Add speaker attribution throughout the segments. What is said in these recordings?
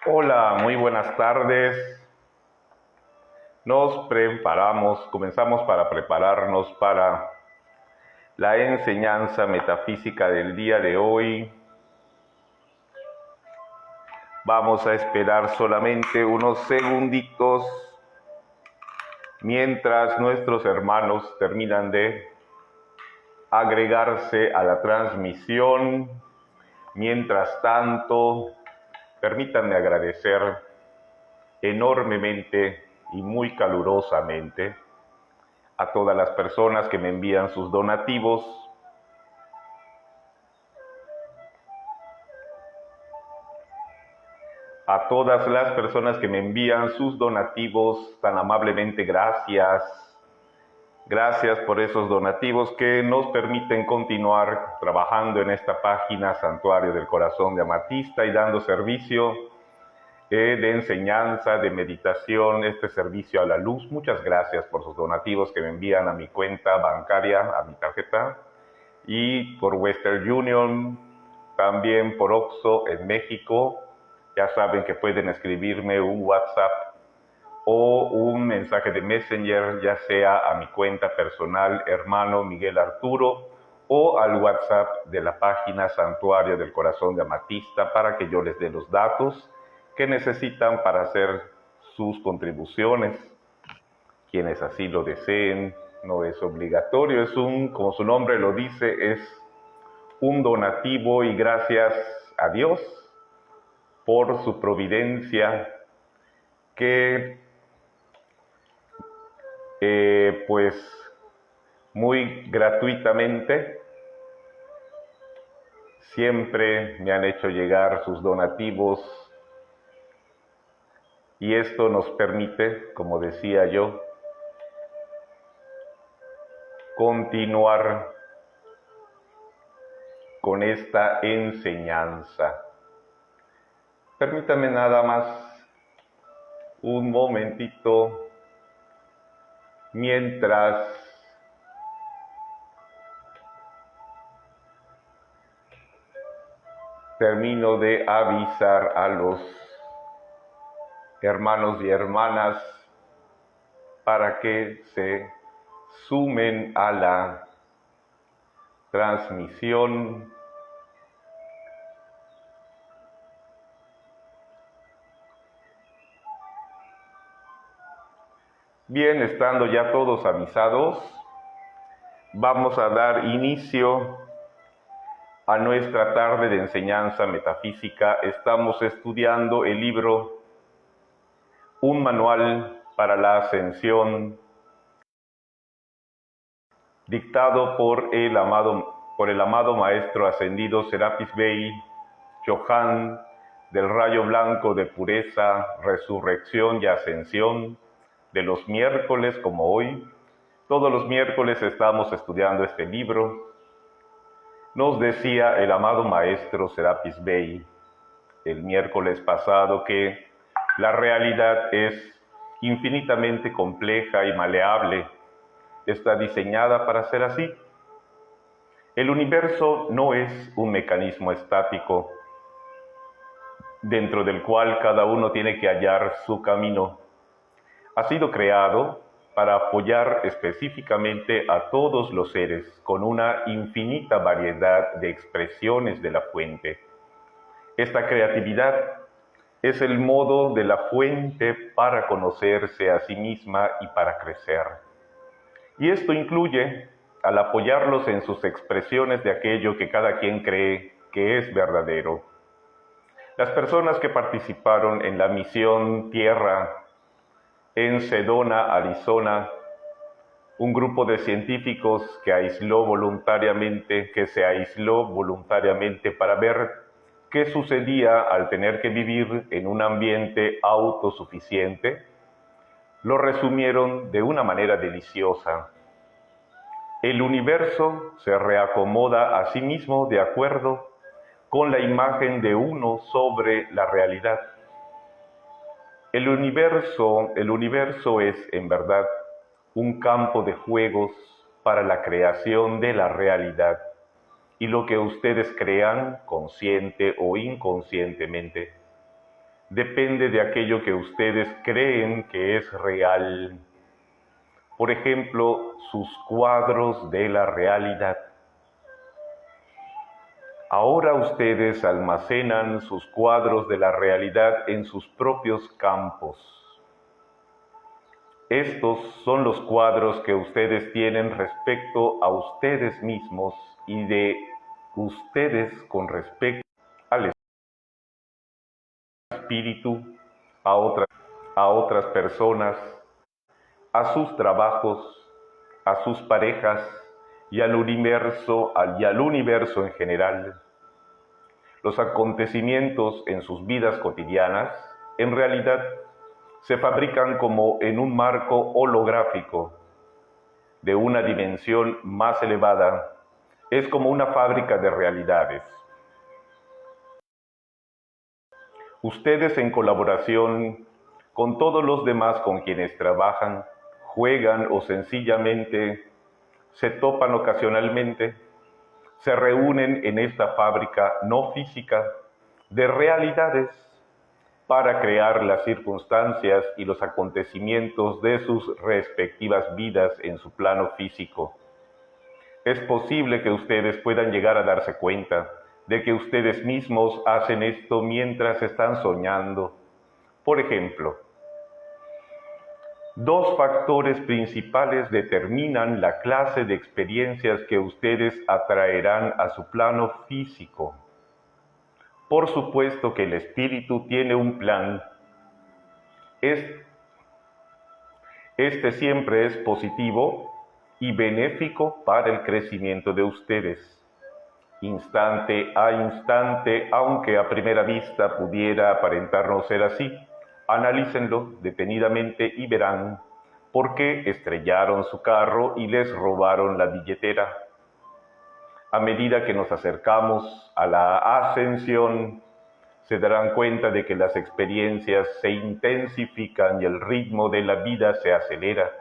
Speaker 1: Hola, muy buenas tardes. Comenzamos para prepararnos para la enseñanza metafísica del día de hoy. Vamos a esperar solamente unos segunditos mientras nuestros hermanos terminan de agregarse a la transmisión. Mientras tanto, permítanme agradecer enormemente y muy calurosamente a todas las personas que me envían sus donativos, a todas las personas que me envían sus donativos tan amablemente. Gracias. Gracias por esos donativos que nos permiten continuar trabajando en esta página Santuario del Corazón de Amatista y dando servicio de enseñanza, de meditación, este servicio a la luz. Muchas gracias por sus donativos que me envían a mi cuenta bancaria, a mi tarjeta, y por Western Union, también por Oxxo en México. Ya saben que pueden escribirme un WhatsApp o un mensaje de Messenger, ya sea a mi cuenta personal, hermano Miguel Arturo, o al WhatsApp de la página Santuario del Corazón de Amatista, para que yo les dé los datos que necesitan para hacer sus contribuciones. Quienes así lo deseen, no es obligatorio, como su nombre lo dice, es un donativo, y gracias a Dios por su providencia que pues muy gratuitamente siempre me han hecho llegar sus donativos, y esto nos permite, como decía yo, continuar con esta enseñanza. Permítame nada más un momentito mientras termino de avisar a los hermanos y hermanas para que se sumen a la transmisión. Bien, estando ya todos avisados, vamos a dar inicio a nuestra tarde de enseñanza metafísica. Estamos estudiando el libro Un Manual para la Ascensión, dictado por el amado Maestro Ascendido Serapis Bey Choján, del rayo blanco de pureza, resurrección y ascensión, de los miércoles como hoy. Todos los miércoles estamos estudiando este libro. Nos decía el amado Maestro Serapis Bey el miércoles pasado que la realidad es infinitamente compleja y maleable. Está diseñada para ser así. El universo no es un mecanismo estático dentro del cual cada uno tiene que hallar su camino. Ha sido creado para apoyar específicamente a todos los seres con una infinita variedad de expresiones de la fuente. Esta creatividad es el modo de la fuente para conocerse a sí misma y para crecer. Y esto incluye, al apoyarlos en sus expresiones de aquello que cada quien cree que es verdadero. Las personas que participaron en la misión Tierra en Sedona, Arizona, un grupo de científicos que se aisló voluntariamente para ver qué sucedía al tener que vivir en un ambiente autosuficiente, lo resumieron de una manera deliciosa. El universo se reacomoda a sí mismo de acuerdo con la imagen de uno sobre la realidad. El universo es, en verdad, un campo de juegos para la creación de la realidad, y lo que ustedes crean, consciente o inconscientemente, depende de aquello que ustedes creen que es real. Por ejemplo, sus cuadros de la realidad. Ahora ustedes almacenan sus cuadros de la realidad en sus propios campos. Estos son los cuadros que ustedes tienen respecto a ustedes mismos y de ustedes con respecto al espíritu, a otras personas, a sus trabajos, a sus parejas y al universo en general. Los acontecimientos en sus vidas cotidianas, en realidad, se fabrican como en un marco holográfico de una dimensión más elevada. Es como una fábrica de realidades. Ustedes, en colaboración con todos los demás con quienes trabajan, juegan o sencillamente se topan ocasionalmente, se reúnen en esta fábrica no física de realidades para crear las circunstancias y los acontecimientos de sus respectivas vidas en su plano físico. Es posible que ustedes puedan llegar a darse cuenta de que ustedes mismos hacen esto mientras están soñando. Por ejemplo, dos factores principales determinan la clase de experiencias que ustedes atraerán a su plano físico. Por supuesto que el espíritu tiene un plan. Este siempre es positivo y benéfico para el crecimiento de ustedes. Instante a instante, aunque a primera vista pudiera aparentar no ser así, analícenlo detenidamente y verán por qué estrellaron su carro y les robaron la billetera. A medida que nos acercamos a la ascensión, se darán cuenta de que las experiencias se intensifican y el ritmo de la vida se acelera,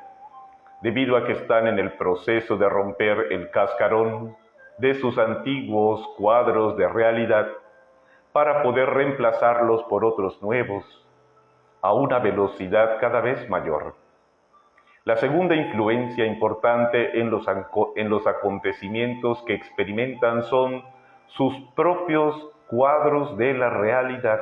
Speaker 1: debido a que están en el proceso de romper el cascarón de sus antiguos cuadros de realidad para poder reemplazarlos por otros nuevos, a una velocidad cada vez mayor. La segunda influencia importante en los acontecimientos que experimentan son sus propios cuadros de la realidad.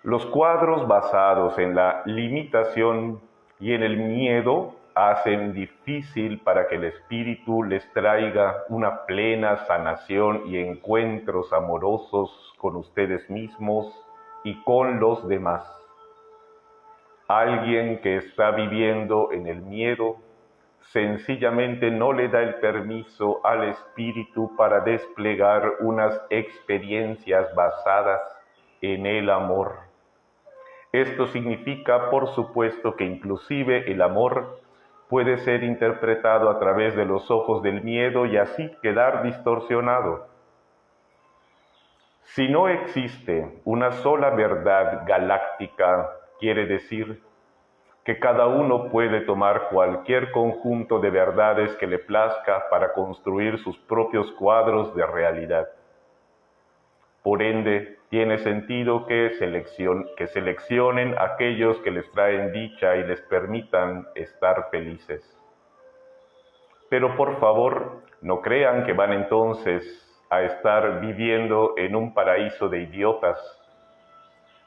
Speaker 1: Los cuadros basados en la limitación y en el miedo hacen difícil para que el espíritu les traiga una plena sanación y encuentros amorosos con ustedes mismos y con los demás. Alguien que está viviendo en el miedo sencillamente no le da el permiso al espíritu para desplegar unas experiencias basadas en el amor. Esto significa, por supuesto, que inclusive el amor puede ser interpretado a través de los ojos del miedo y así quedar distorsionado. Si no existe una sola verdad galáctica, quiere decir que cada uno puede tomar cualquier conjunto de verdades que le plazca para construir sus propios cuadros de realidad. Por ende, tiene sentido que seleccionen aquellos que les traen dicha y les permitan estar felices. Pero por favor, no crean que van entonces a estar viviendo en un paraíso de idiotas.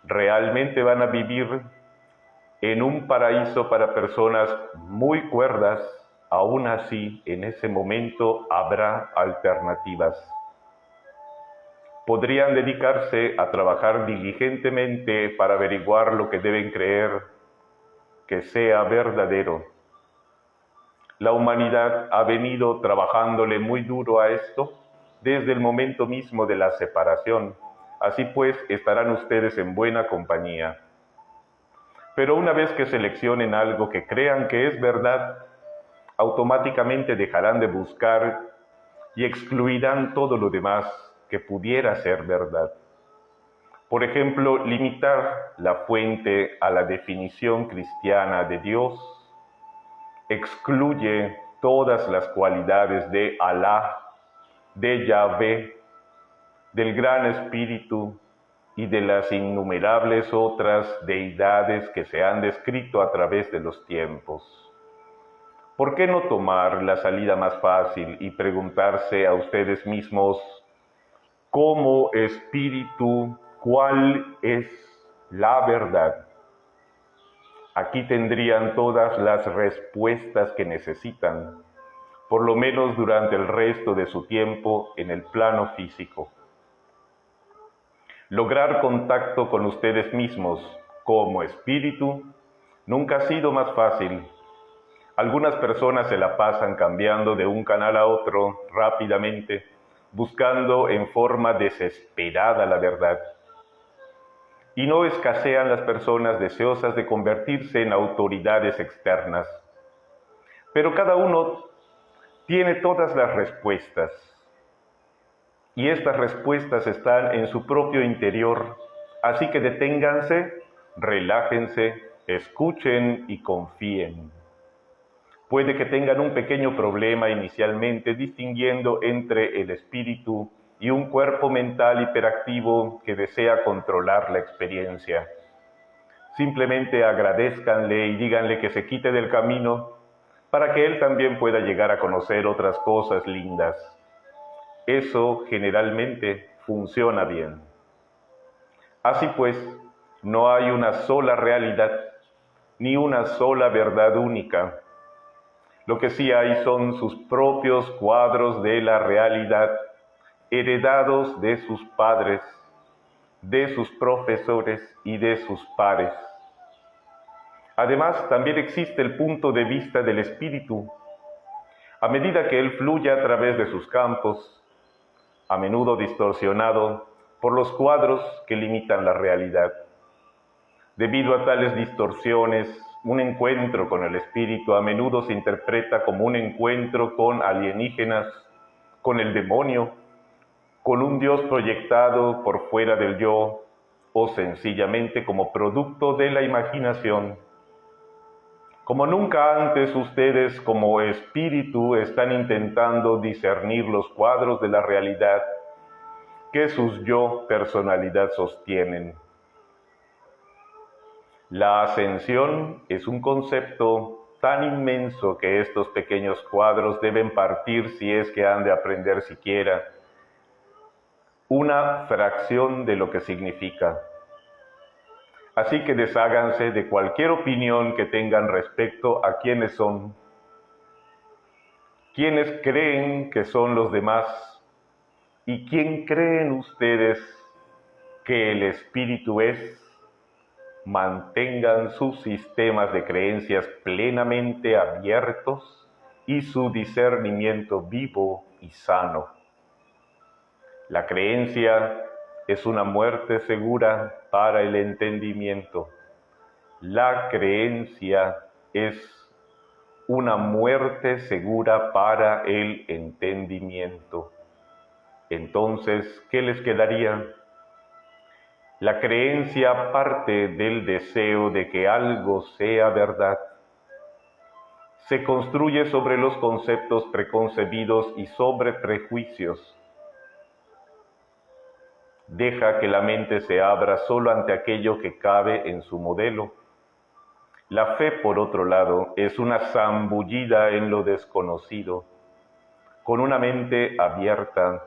Speaker 1: Realmente van a vivir en un paraíso para personas muy cuerdas. Aún así, en ese momento habrá alternativas. Podrían dedicarse a trabajar diligentemente para averiguar lo que deben creer que sea verdadero. La humanidad ha venido trabajándole muy duro a esto desde el momento mismo de la separación. Así pues, estarán ustedes en buena compañía. Pero una vez que seleccionen algo que crean que es verdad, automáticamente dejarán de buscar y excluirán todo lo demás que pudiera ser verdad. Por ejemplo, limitar la fuente a la definición cristiana de Dios excluye todas las cualidades de Alá, de Yahvé, del Gran Espíritu y de las innumerables otras deidades que se han descrito a través de los tiempos. ¿Por qué no tomar la salida más fácil y preguntarse a ustedes mismos, como espíritu, cuál es la verdad? Aquí tendrían todas las respuestas que necesitan, por lo menos durante el resto de su tiempo en el plano físico. Lograr contacto con ustedes mismos como espíritu nunca ha sido más fácil. Algunas personas se la pasan cambiando de un canal a otro rápidamente, buscando en forma desesperada la verdad. Y no escasean las personas deseosas de convertirse en autoridades externas. Pero cada uno tiene todas las respuestas. Y estas respuestas están en su propio interior. Así que deténganse, relájense, escuchen y confíen. Puede que tengan un pequeño problema inicialmente distinguiendo entre el espíritu y un cuerpo mental hiperactivo que desea controlar la experiencia. Simplemente agradézcanle y díganle que se quite del camino para que él también pueda llegar a conocer otras cosas lindas. Eso generalmente funciona bien. Así pues, no hay una sola realidad, ni una sola verdad única. Lo que sí hay son sus propios cuadros de la realidad, heredados de sus padres, de sus profesores y de sus pares. Además, también existe el punto de vista del espíritu. A medida que él fluye a través de sus campos, a menudo distorsionado por los cuadros que limitan la realidad. Debido a tales distorsiones, un encuentro con el espíritu a menudo se interpreta como un encuentro con alienígenas, con el demonio, con un Dios proyectado por fuera del yo, o sencillamente como producto de la imaginación. Como nunca antes, ustedes como espíritu están intentando discernir los cuadros de la realidad que sus yo personalidad sostienen. La ascensión es un concepto tan inmenso que estos pequeños cuadros deben partir, si es que han de aprender siquiera, una fracción de lo que significa. Así que desháganse de cualquier opinión que tengan respecto a quiénes son, quiénes creen que son los demás y quién creen ustedes que el espíritu es. Mantengan sus sistemas de creencias plenamente abiertos y su discernimiento vivo y sano. La creencia es una muerte segura para el entendimiento. La creencia es una muerte segura para el entendimiento. Entonces, ¿qué les quedaría? La creencia parte del deseo de que algo sea verdad. Se construye sobre los conceptos preconcebidos y sobre prejuicios. Deja que la mente se abra solo ante aquello que cabe en su modelo. La fe, por otro lado, es una zambullida en lo desconocido, con una mente abierta,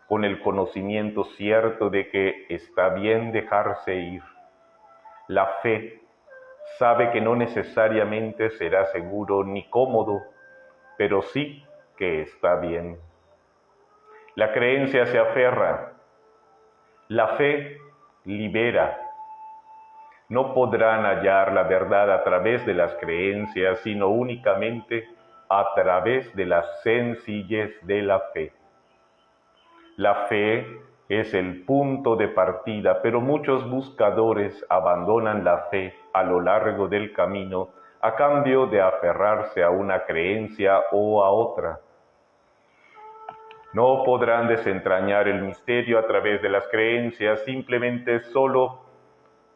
Speaker 1: con el conocimiento cierto de que está bien dejarse ir. La fe sabe que no necesariamente será seguro ni cómodo, pero sí que está bien. La creencia se aferra. La fe libera. No podrán hallar la verdad a través de las creencias, sino únicamente a través de la sencillez de la fe. La fe es el punto de partida, pero muchos buscadores abandonan la fe a lo largo del camino a cambio de aferrarse a una creencia o a otra. No podrán desentrañar el misterio a través de las creencias simplemente solo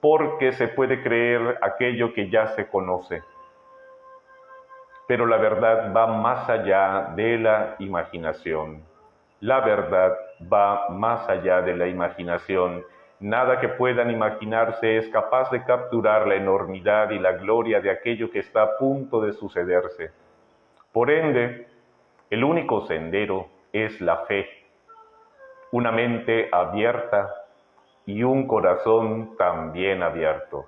Speaker 1: porque se puede creer aquello que ya se conoce. Pero la verdad va más allá de la imaginación. La verdad va más allá de la imaginación Nada que puedan imaginarse es capaz de capturar la enormidad y la gloria de aquello que está a punto de sucederse. Por ende, el único sendero es la fe, una mente abierta y un corazón también abierto.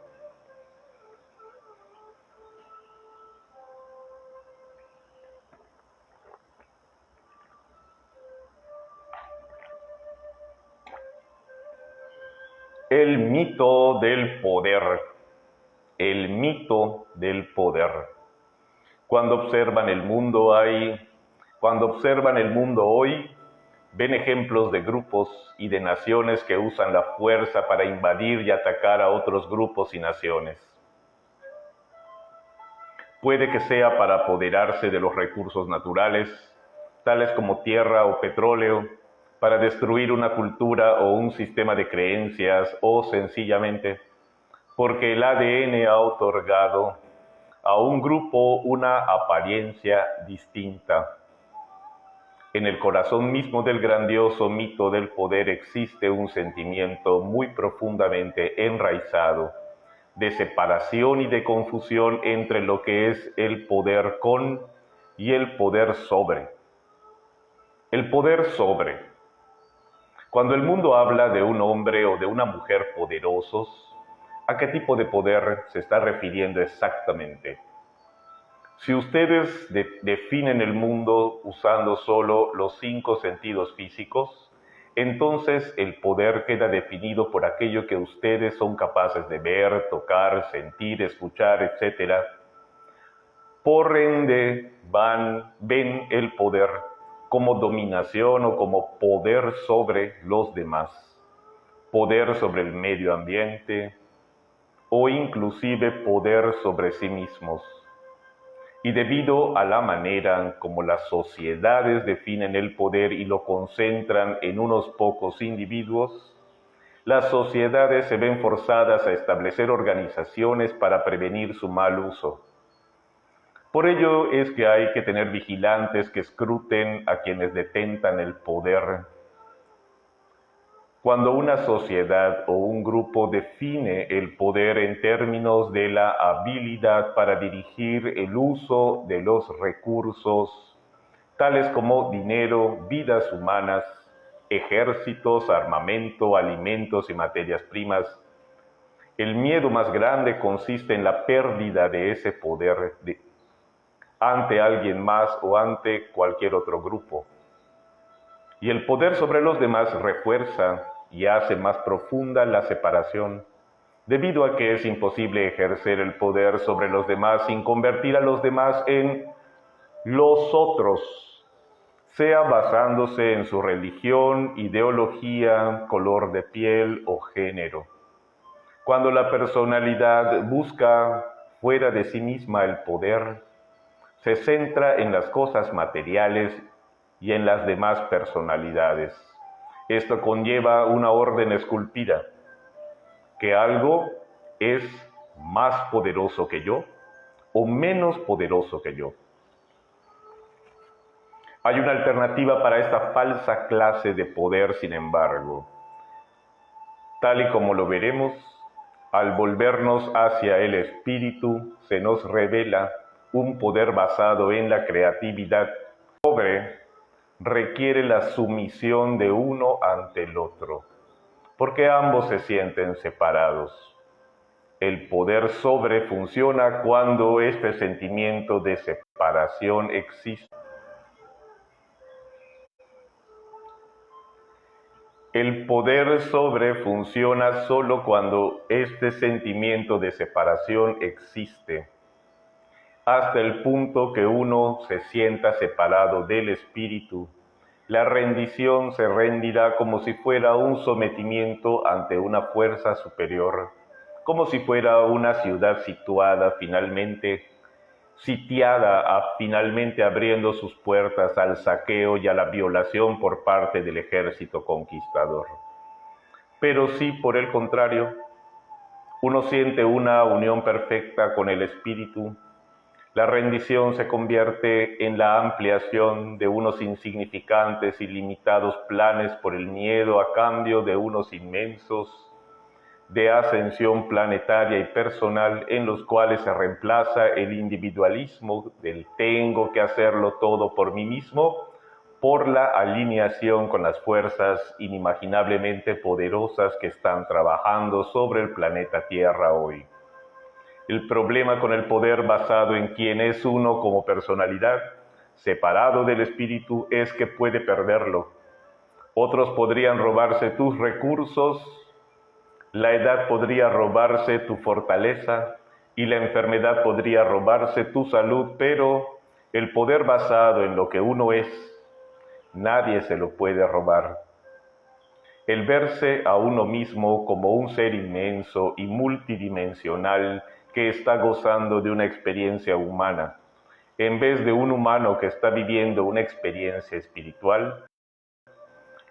Speaker 1: El mito del poder. El mito del poder. Cuando observan el mundo hoy, ven ejemplos de grupos y de naciones que usan la fuerza para invadir y atacar a otros grupos y naciones. Puede que sea para apoderarse de los recursos naturales, tales como tierra o petróleo, para destruir una cultura o un sistema de creencias, o sencillamente porque el ADN ha otorgado a un grupo una apariencia distinta. En el corazón mismo del grandioso mito del poder existe un sentimiento muy profundamente enraizado de separación y de confusión entre lo que es el poder con y el poder sobre. El poder sobre. Cuando el mundo habla de un hombre o de una mujer poderosos, ¿a qué tipo de poder se está refiriendo exactamente? Si ustedes definen el mundo usando solo los 5 sentidos físicos, entonces el poder queda definido por aquello que ustedes son capaces de ver, tocar, sentir, escuchar, etc. Por ende, ven el poder como dominación o como poder sobre los demás, poder sobre el medio ambiente o inclusive poder sobre sí mismos. Y debido a la manera como las sociedades definen el poder y lo concentran en unos pocos individuos, las sociedades se ven forzadas a establecer organizaciones para prevenir su mal uso. Por ello es que hay que tener vigilantes que escruten a quienes detentan el poder. Cuando una sociedad o un grupo define el poder en términos de la habilidad para dirigir el uso de los recursos, tales como dinero, vidas humanas, ejércitos, armamento, alimentos y materias primas, el miedo más grande consiste en la pérdida de ese poder ante alguien más o ante cualquier otro grupo. Y el poder sobre los demás refuerza y hace más profunda la separación, debido a que es imposible ejercer el poder sobre los demás sin convertir a los demás en los otros, sea basándose en su religión, ideología, color de piel o género. Cuando la personalidad busca fuera de sí misma el poder, se centra en las cosas materiales y en las demás personalidades. Esto conlleva una orden esculpida, que algo es más poderoso que yo o menos poderoso que yo. Hay una alternativa para esta falsa clase de poder, sin embargo. Tal y como lo veremos, al volvernos hacia el espíritu, se nos revela un poder basado en la creatividad. Requiere la sumisión de uno ante el otro, porque ambos se sienten separados. El poder sobre funciona cuando este sentimiento de separación existe. El poder sobre funciona solo cuando este sentimiento de separación existe, hasta el punto que uno se sienta separado del espíritu. La rendición se rendirá como si fuera un sometimiento ante una fuerza superior, como si fuera una ciudad finalmente abriendo sus puertas al saqueo y a la violación por parte del ejército conquistador. Pero si, por el contrario, uno siente una unión perfecta con el espíritu, la rendición se convierte en la ampliación de unos insignificantes y limitados planes por el miedo a cambio de unos inmensos de ascensión planetaria y personal en los cuales se reemplaza el individualismo del tengo que hacerlo todo por mí mismo por la alineación con las fuerzas inimaginablemente poderosas que están trabajando sobre el planeta Tierra hoy. El problema con el poder basado en quien es uno como personalidad, separado del espíritu, es que puede perderlo. Otros podrían robarse tus recursos, la edad podría robarse tu fortaleza y la enfermedad podría robarse tu salud, pero el poder basado en lo que uno es, nadie se lo puede robar. El verse a uno mismo como un ser inmenso y multidimensional que está gozando de una experiencia humana, en vez de un humano que está viviendo una experiencia espiritual,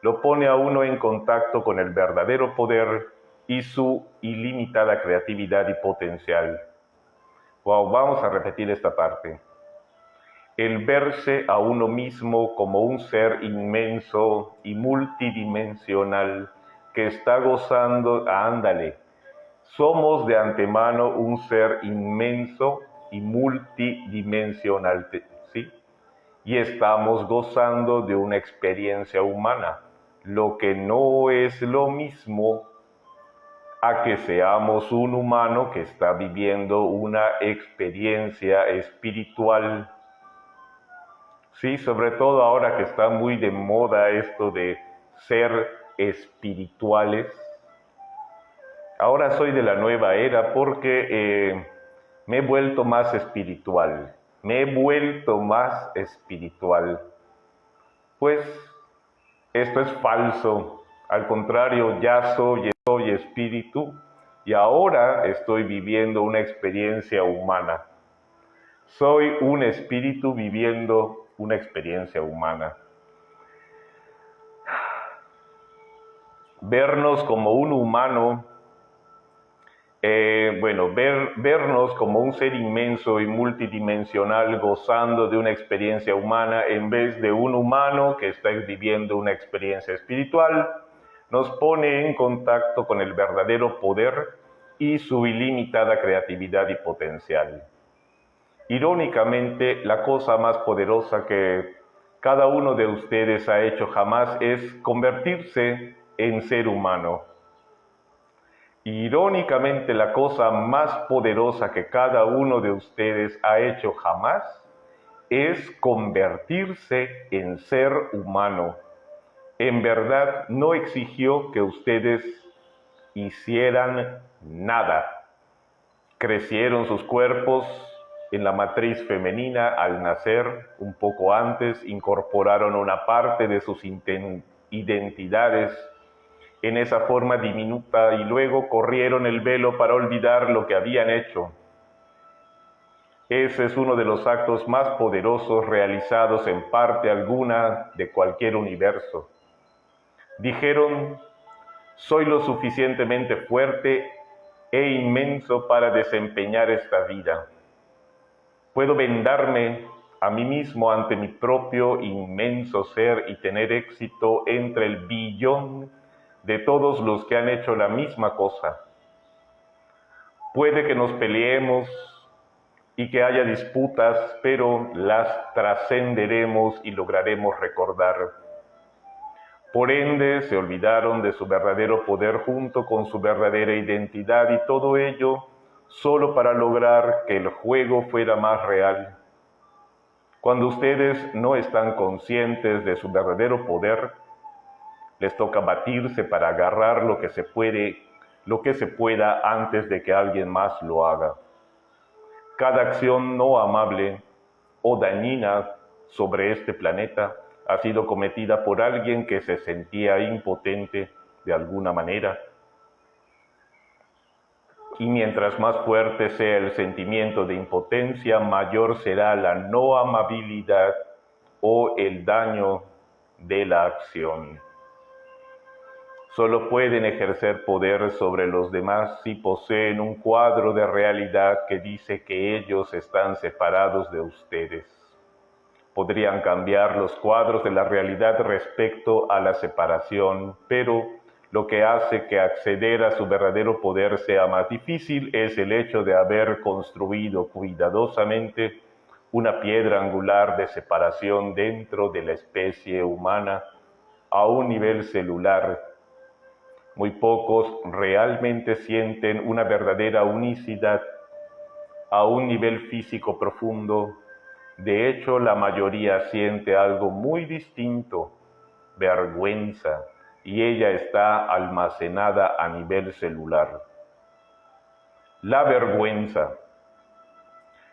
Speaker 1: lo pone a uno en contacto con el verdadero poder y su ilimitada creatividad y potencial. Wow, vamos a repetir esta parte. El verse a uno mismo como un ser inmenso y multidimensional que está gozando, ándale, somos de antemano un ser inmenso y multidimensional, ¿sí? Y estamos gozando de una experiencia humana, lo que no es lo mismo a que seamos un humano que está viviendo una experiencia espiritual. Sí, sobre todo ahora que está muy de moda esto de ser espirituales. Ahora soy de la nueva era porque me he vuelto más espiritual. Pues esto es falso. Al contrario, ya soy espíritu y ahora estoy viviendo una experiencia humana. Soy un espíritu viviendo una experiencia humana. Vernos como un humano, vernos como un ser inmenso y multidimensional gozando de una experiencia humana en vez de un humano que está viviendo una experiencia espiritual, nos pone en contacto con el verdadero poder y su ilimitada creatividad y potencial. Irónicamente, la cosa más poderosa que cada uno de ustedes ha hecho jamás es convertirse en ser humano. Irónicamente, la cosa más poderosa que cada uno de ustedes ha hecho jamás es convertirse en ser humano. En verdad, no exigió que ustedes hicieran nada. Crecieron sus cuerpos en la matriz femenina al nacer, un poco antes incorporaron una parte de sus identidades en esa forma diminuta y luego corrieron el velo para olvidar lo que habían hecho. Ese es uno de los actos más poderosos realizados en parte alguna de cualquier universo. Dijeron, soy lo suficientemente fuerte e inmenso para desempeñar esta vida. Puedo vendarme a mí mismo ante mi propio inmenso ser y tener éxito entre el billón de todos los que han hecho la misma cosa. Puede que nos peleemos y que haya disputas, pero las trascenderemos y lograremos recordar. Por ende, se olvidaron de su verdadero poder junto con su verdadera identidad y todo ello solo para lograr que el juego fuera más real. Cuando ustedes no están conscientes de su verdadero poder, les toca batirse para agarrar lo que se pueda antes de que alguien más lo haga. Cada acción no amable o dañina sobre este planeta ha sido cometida por alguien que se sentía impotente de alguna manera. Y mientras más fuerte sea el sentimiento de impotencia, mayor será la no amabilidad o el daño de la acción. Solo pueden ejercer poder sobre los demás si poseen un cuadro de realidad que dice que ellos están separados de ustedes. Podrían cambiar los cuadros de la realidad respecto a la separación, pero Lo que hace que acceder a su verdadero poder sea más difícil es el hecho de haber construido cuidadosamente una piedra angular de separación dentro de la especie humana a un nivel celular. Muy pocos realmente sienten una verdadera unicidad a un nivel físico profundo. De hecho, la mayoría siente algo muy distinto, vergüenza, y ella está almacenada a nivel celular. La vergüenza.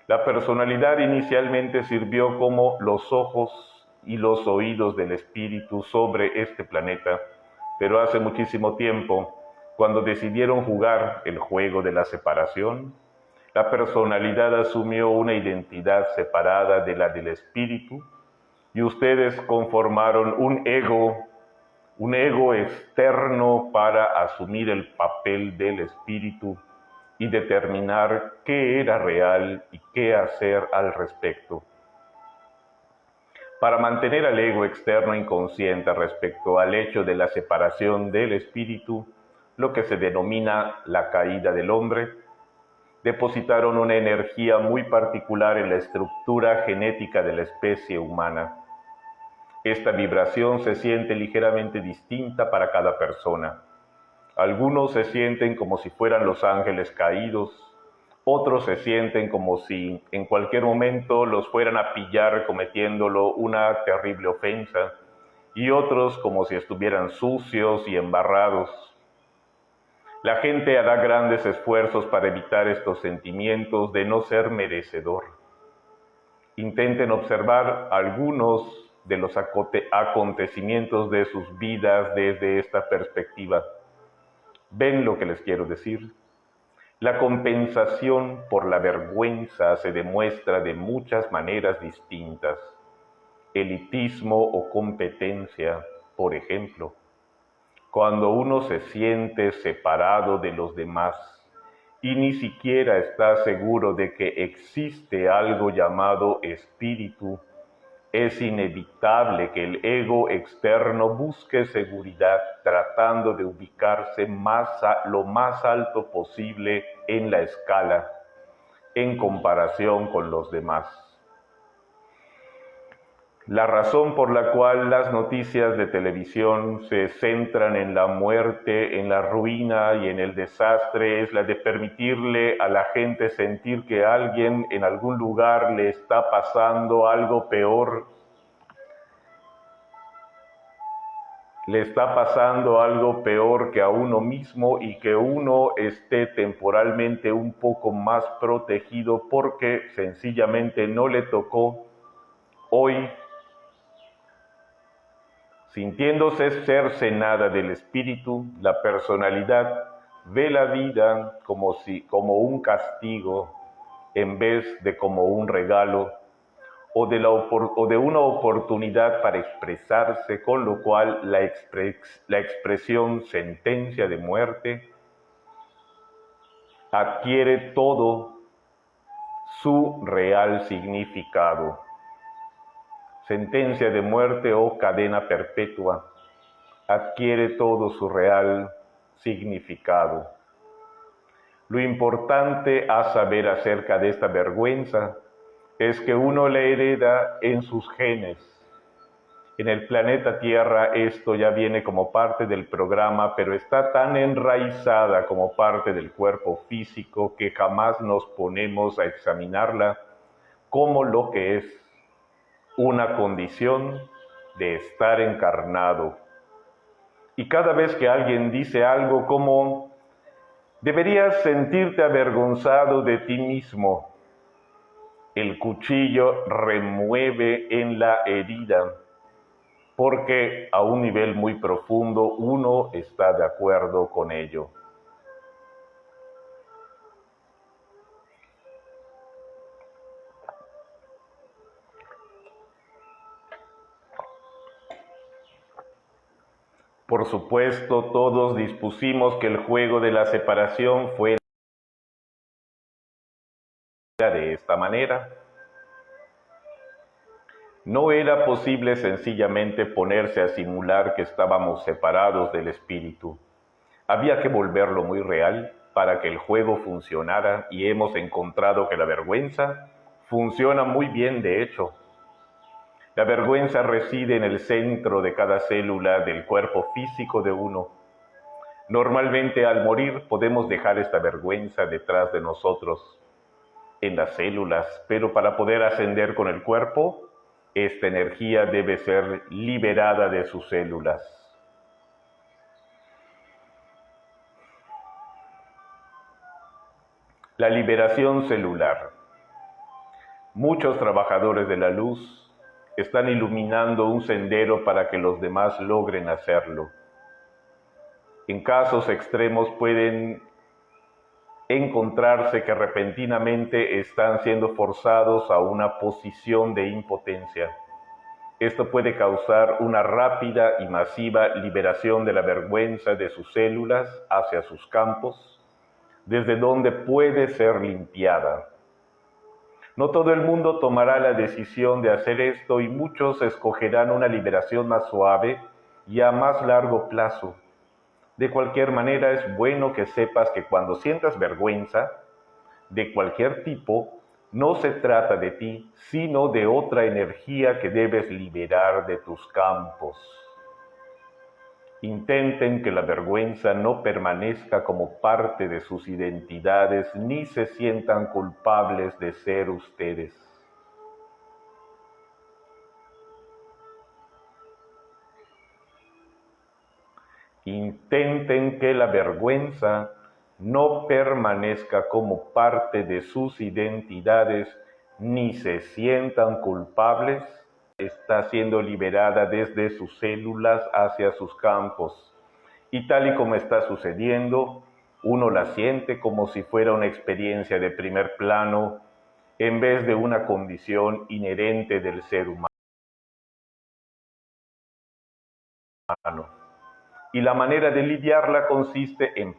Speaker 1: La personalidad inicialmente sirvió como los ojos y los oídos del espíritu sobre este planeta, pero hace muchísimo tiempo, cuando decidieron jugar el juego de la separación, la personalidad asumió una identidad separada de la del espíritu y ustedes conformaron un ego externo para asumir el papel del espíritu y determinar qué era real y qué hacer al respecto. Para mantener al ego externo inconsciente respecto al hecho de la separación del espíritu, lo que se denomina la caída del hombre, depositaron una energía muy particular en la estructura genética de la especie humana. Esta vibración se siente ligeramente distinta para cada persona. Algunos se sienten como si fueran los ángeles caídos, otros se sienten como si en cualquier momento los fueran a pillar cometiéndolo una terrible ofensa, y otros como si estuvieran sucios y embarrados. La gente hará grandes esfuerzos para evitar estos sentimientos de no ser merecedor. Intenten observar algunos de los acontecimientos de sus vidas desde esta perspectiva. ¿Ven lo que les quiero decir? La compensación por la vergüenza se demuestra de muchas maneras distintas. Elitismo o competencia, por ejemplo. Cuando uno se siente separado de los demás y ni siquiera está seguro de que existe algo llamado espíritu, es inevitable que el ego externo busque seguridad tratando de ubicarse lo más alto posible en la escala en comparación con los demás. La razón por la cual las noticias de televisión se centran en la muerte, en la ruina y en el desastre es la de permitirle a la gente sentir que a alguien en algún lugar le está pasando algo peor. Le está pasando algo peor que a uno mismo y que uno esté temporalmente un poco más protegido porque sencillamente no le tocó hoy. Sintiéndose cercenada del espíritu, la personalidad ve la vida como un castigo en vez de como un regalo o de una oportunidad para expresarse, con lo cual la expresión sentencia de muerte adquiere todo su real significado. Sentencia de muerte o cadena perpetua adquiere todo su real significado. Lo importante a saber acerca de esta vergüenza es que uno la hereda en sus genes. En el planeta Tierra esto ya viene como parte del programa, pero está tan enraizada como parte del cuerpo físico que jamás nos ponemos a examinarla como lo que es una condición de estar encarnado. Y cada vez que alguien dice algo como, deberías sentirte avergonzado de ti mismo, el cuchillo remueve en la herida, porque a un nivel muy profundo uno está de acuerdo con ello. Por supuesto, todos dispusimos que el juego de la separación fuera de esta manera. No era posible sencillamente ponerse a simular que estábamos separados del espíritu. Había que volverlo muy real para que el juego funcionara y hemos encontrado que la vergüenza funciona muy bien de hecho. La vergüenza reside en el centro de cada célula del cuerpo físico de uno. Normalmente al morir podemos dejar esta vergüenza detrás de nosotros, en las células, pero para poder ascender con el cuerpo, esta energía debe ser liberada de sus células. La liberación celular. Muchos trabajadores de la luz están iluminando un sendero para que los demás logren hacerlo. En casos extremos pueden encontrarse que repentinamente están siendo forzados a una posición de impotencia. Esto puede causar una rápida y masiva liberación de la vergüenza de sus células hacia sus campos, desde donde puede ser limpiada. No todo el mundo tomará la decisión de hacer esto y muchos escogerán una liberación más suave y a más largo plazo. De cualquier manera, es bueno que sepas que cuando sientas vergüenza de cualquier tipo, no se trata de ti, sino de otra energía que debes liberar de tus campos. Intenten que la vergüenza no permanezca como parte de sus identidades, ni se sientan culpables de ser ustedes. Intenten que la vergüenza no permanezca como parte de sus identidades, ni se sientan culpables. Está siendo liberada desde sus células hacia sus campos. Y tal y como está sucediendo, uno la siente como si fuera una experiencia de primer plano, en vez de una condición inherente del ser humano. Y la manera de lidiarla consiste en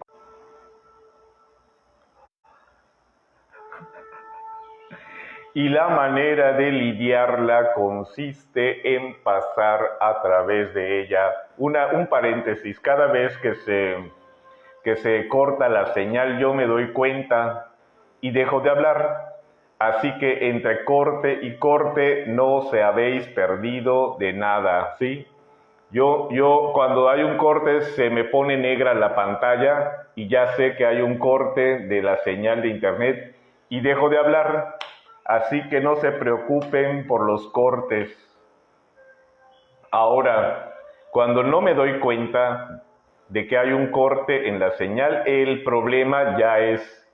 Speaker 1: pasar a través de ella. Un paréntesis, cada vez que se corta la señal yo me doy cuenta y dejo de hablar. Así que entre corte y corte no se habéis perdido de nada, ¿sí? Yo cuando hay un corte se me pone negra la pantalla y ya sé que hay un corte de la señal de internet y dejo de hablar. Así que no se preocupen por los cortes. Ahora, cuando no me doy cuenta de que hay un corte en la señal, el problema ya es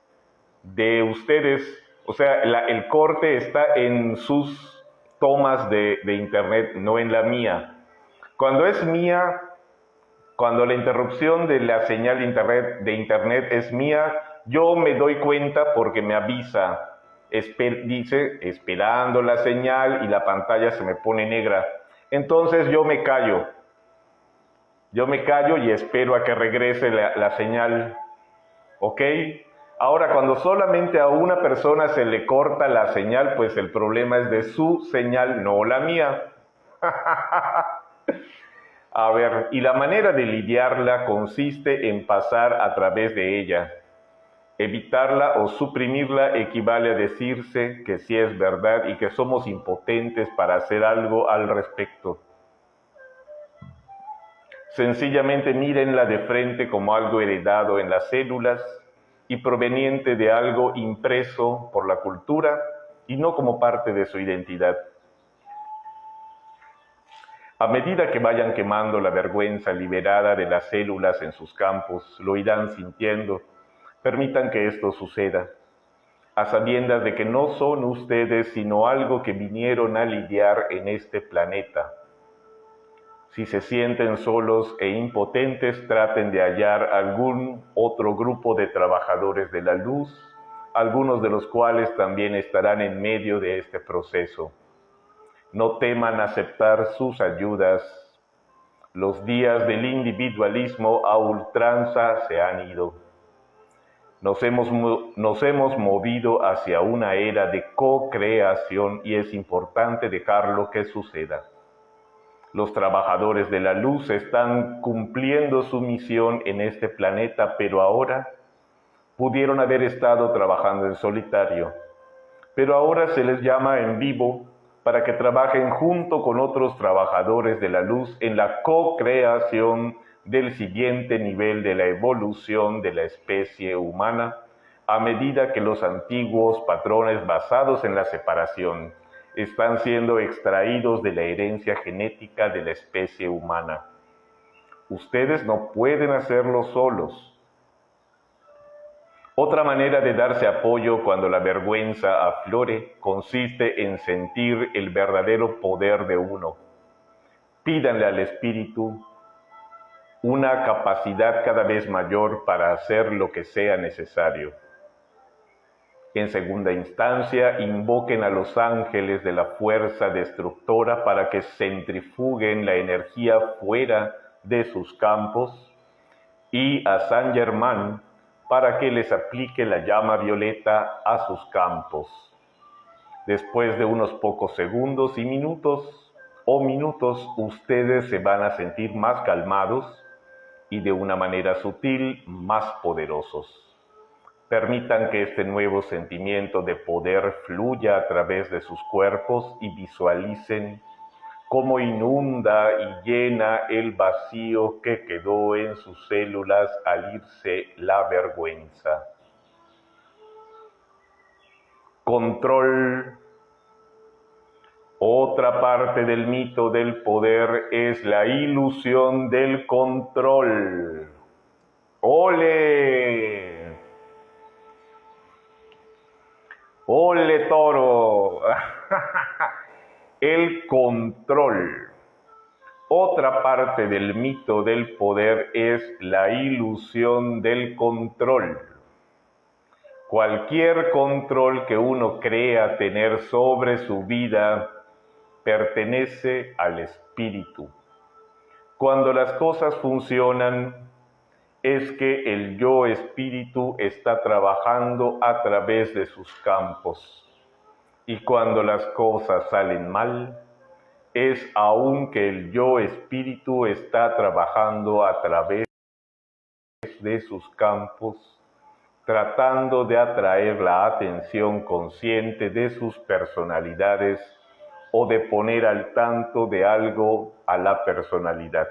Speaker 1: de ustedes. O sea, el corte está en sus tomas de internet, no en la mía. Cuando es mía, cuando la interrupción de la señal de internet es mía, yo me doy cuenta porque me avisa. Dice, esperando la señal y la pantalla se me pone negra. Entonces yo me callo. Yo me callo y espero a que regrese la señal. ¿Ok? Ahora, cuando solamente a una persona se le corta la señal, pues el problema es de su señal, no la mía. A ver, y la manera de lidiarla consiste en pasar a través de ella. Evitarla o suprimirla equivale a decirse que sí es verdad y que somos impotentes para hacer algo al respecto. Sencillamente mírenla de frente como algo heredado en las células y proveniente de algo impreso por la cultura y no como parte de su identidad. A medida que vayan quemando la vergüenza liberada de las células en sus campos, lo irán sintiendo. Permitan que esto suceda, a sabiendas de que no son ustedes sino algo que vinieron a lidiar en este planeta. Si se sienten solos e impotentes, traten de hallar algún otro grupo de trabajadores de la luz, algunos de los cuales también estarán en medio de este proceso. No teman aceptar sus ayudas. Los días del individualismo a ultranza se han ido. Nos hemos movido hacia una era de co-creación y es importante dejarlo que suceda. Los trabajadores de la luz están cumpliendo su misión en este planeta, pero ahora pudieron haber estado trabajando en solitario. Pero ahora se les llama en vivo para que trabajen junto con otros trabajadores de la luz en la co-creación del siguiente nivel de la evolución de la especie humana, a medida que los antiguos patrones basados en la separación están siendo extraídos de la herencia genética de la especie humana. Ustedes no pueden hacerlo solos. Otra manera de darse apoyo cuando la vergüenza aflore consiste en sentir el verdadero poder de uno. Pídanle al Espíritu una capacidad cada vez mayor para hacer lo que sea necesario. En segunda instancia, invoquen a los ángeles de la fuerza destructora para que centrifuguen la energía fuera de sus campos y a San Germán para que les aplique la llama violeta a sus campos. Después de unos pocos segundos y minutos, ustedes se van a sentir más calmados y de una manera sutil más poderosos. Permitan que este nuevo sentimiento de poder fluya a través de sus cuerpos y visualicen cómo inunda y llena el vacío que quedó en sus células al irse la vergüenza. Control. Otra parte del mito del poder es la ilusión del control. ¡Ole! ¡Ole, toro! El control. Otra parte del mito del poder es la ilusión del control. Cualquier control que uno crea tener sobre su vida pertenece al espíritu. Cuando las cosas funcionan, es que el yo espíritu está trabajando a través de sus campos. Y cuando las cosas salen mal, es aún que el yo espíritu está trabajando a través de sus campos, tratando de atraer la atención consciente de sus personalidades o de poner al tanto de algo a la personalidad.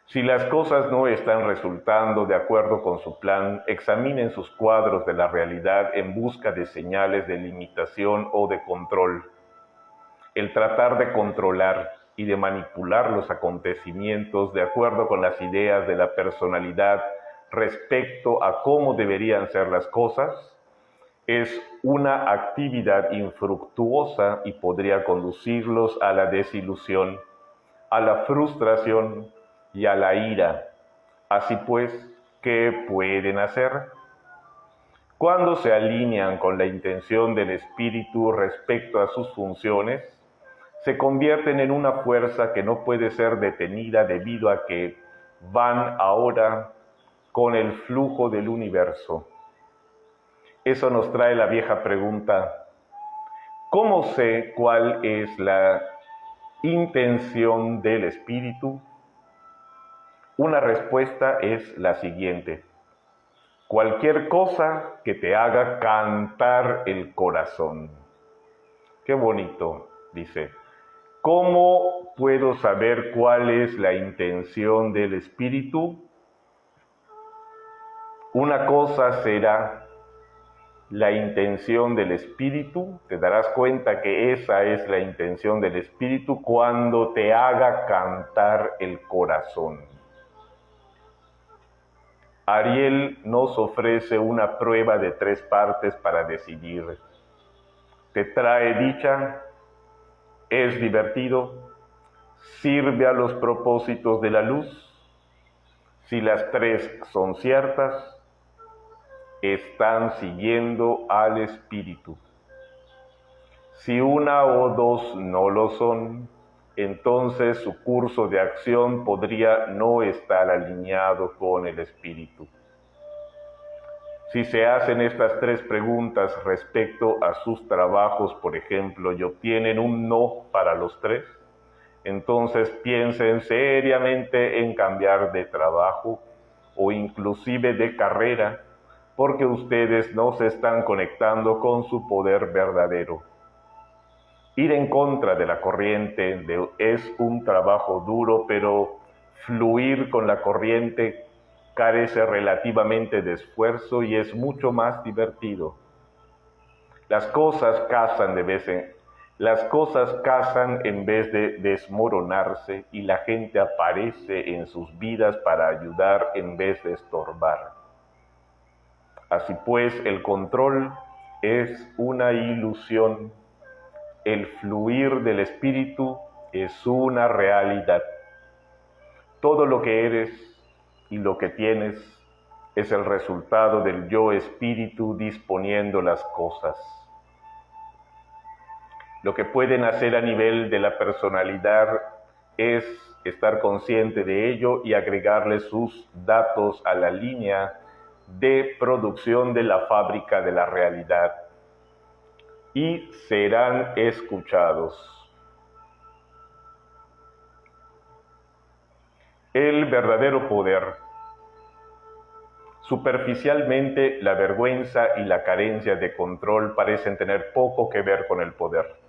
Speaker 1: Si las cosas no están resultando de acuerdo con su plan, examinen sus cuadros de la realidad en busca de señales de limitación o de control. El tratar de controlar y de manipular los acontecimientos de acuerdo con las ideas de la personalidad respecto a cómo deberían ser las cosas es una actividad infructuosa y podría conducirlos a la desilusión, a la frustración y a la ira. Así pues, ¿qué pueden hacer? Cuando se alinean con la intención del espíritu respecto a sus funciones, se convierten en una fuerza que no puede ser detenida debido a que van ahora con el flujo del universo. Eso nos trae la vieja pregunta: ¿cómo sé cuál es la intención del espíritu? Una respuesta es la siguiente: cualquier cosa que te haga cantar el corazón. Qué bonito, dice. ¿Cómo puedo saber cuál es la intención del espíritu? Una cosa será la intención del espíritu, te darás cuenta que esa es la intención del espíritu cuando te haga cantar el corazón. Ariel nos ofrece una prueba de 3 partes para decidir. ¿Te trae dicha? ¿Es divertido? ¿Sirve a los propósitos de la luz? Si las 3 son ciertas, están siguiendo al espíritu. Si una o 2 no lo son, entonces su curso de acción podría no estar alineado con el espíritu. Si se hacen estas 3 preguntas respecto a sus trabajos, por ejemplo, y obtienen un no para los 3, entonces piensen seriamente en cambiar de trabajo o inclusive de carrera, porque ustedes no se están conectando con su poder verdadero. Ir en contra de la corriente es un trabajo duro, pero fluir con la corriente carece relativamente de esfuerzo y es mucho más divertido. Las cosas casan en vez de desmoronarse y la gente aparece en sus vidas para ayudar en vez de estorbar. Así pues, el control es una ilusión. El fluir del espíritu es una realidad. Todo lo que eres y lo que tienes es el resultado del yo espíritu disponiendo las cosas. Lo que pueden hacer a nivel de la personalidad es estar consciente de ello y agregarle sus datos a la línea de producción de la fábrica de la realidad y serán escuchados. El verdadero poder. Superficialmente, la vergüenza y la carencia de control parecen tener poco que ver con el poder.